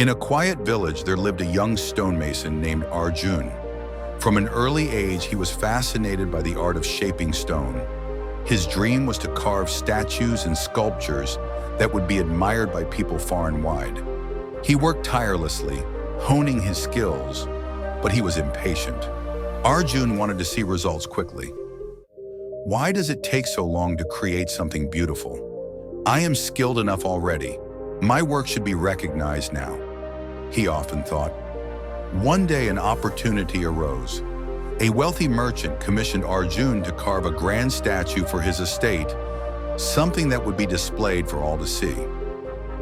In a quiet village, there lived a young stonemason named Arjun. From an early age, he was fascinated by the art of shaping stone. His dream was to carve statues and sculptures that would be admired by people far and wide. He worked tirelessly, honing his skills, but he was impatient. Arjun wanted to see results quickly. Why does it take so long to create something beautiful? I am skilled enough already. My work should be recognized now, he often thought. One day an opportunity arose. A wealthy merchant commissioned Arjun to carve a grand statue for his estate, something that would be displayed for all to see.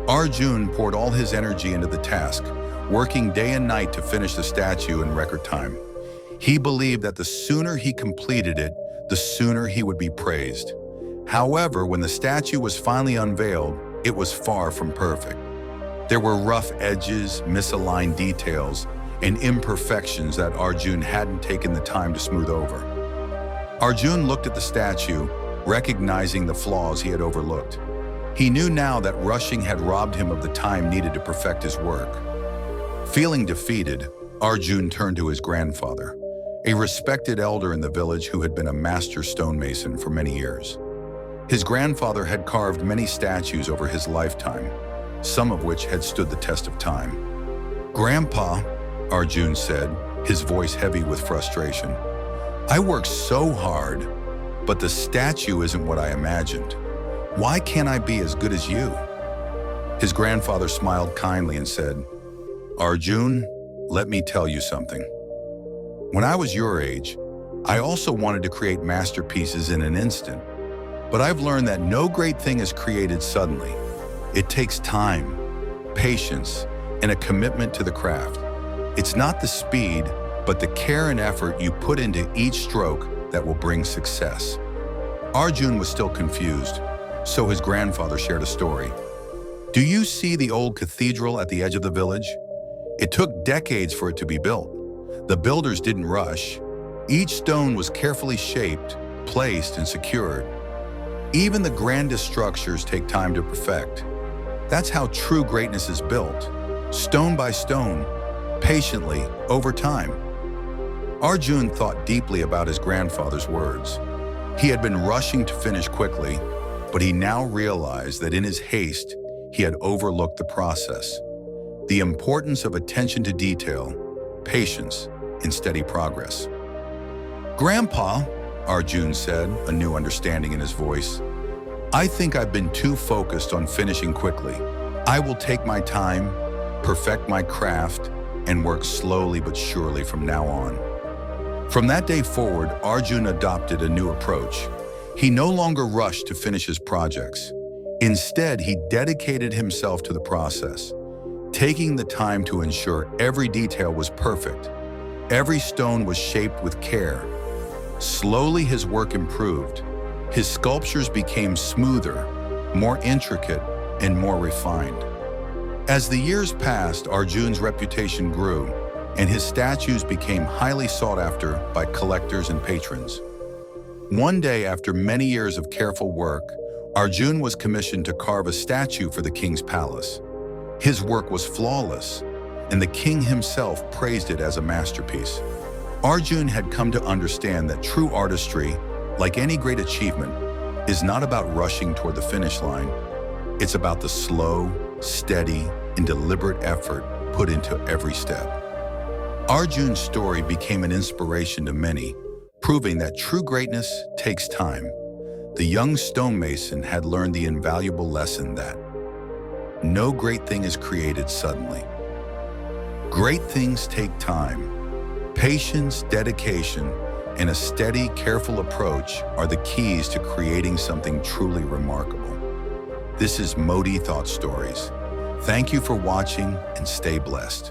Arjun poured all his energy into the task, working day and night to finish the statue in record time. He believed that the sooner he completed it, the sooner he would be praised. However, when the statue was finally unveiled, it was far from perfect. There were rough edges, misaligned details, and imperfections that Arjun hadn't taken the time to smooth over. Arjun looked at the statue, recognizing the flaws he had overlooked. He knew now that rushing had robbed him of the time needed to perfect his work. Feeling defeated, Arjun turned to his grandfather, a respected elder in the village who had been a master stonemason for many years. His grandfather had carved many statues over his lifetime, some of which had stood the test of time. "Grandpa," Arjun said, his voice heavy with frustration, "I worked so hard, but the statue isn't what I imagined. Why can't I be as good as you?" His grandfather smiled kindly and said, "Arjun, let me tell you something. When I was your age, I also wanted to create masterpieces in an instant, but I've learned that no great thing is created suddenly. It takes time, patience, and a commitment to the craft. It's not the speed, but the care and effort you put into each stroke that will bring success." Arjun was still confused, so his grandfather shared a story. "Do you see the old cathedral at the edge of the village? It took decades for it to be built. The builders didn't rush. Each stone was carefully shaped, placed, and secured. Even the grandest structures take time to perfect. That's how true greatness is built, stone by stone, patiently, over time." Arjun thought deeply about his grandfather's words. He had been rushing to finish quickly, but he now realized that in his haste, he had overlooked the process. The importance of attention to detail, patience, and steady progress. "Grandpa," Arjun said, a new understanding in his voice, "I think I've been too focused on finishing quickly. I will take my time, perfect my craft, and work slowly but surely from now on." From that day forward, Arjun adopted a new approach. He no longer rushed to finish his projects. Instead, he dedicated himself to the process, taking the time to ensure every detail was perfect. Every stone was shaped with care. Slowly, his work improved. His sculptures became smoother, more intricate, and more refined. As the years passed, Arjun's reputation grew, and his statues became highly sought after by collectors and patrons. One day, after many years of careful work, Arjun was commissioned to carve a statue for the king's palace. His work was flawless, and the king himself praised it as a masterpiece. Arjun had come to understand that true artistry, like any great achievement, is not about rushing toward the finish line. It's about the slow, steady, and deliberate effort put into every step. Arjun's story became an inspiration to many, proving that true greatness takes time. The young stonemason had learned the invaluable lesson that no great thing is created suddenly. Great things take time. Patience, dedication, and a steady, careful approach are the keys to creating something truly remarkable. This is Moti Thoughts Stories. Thank you for watching and stay blessed.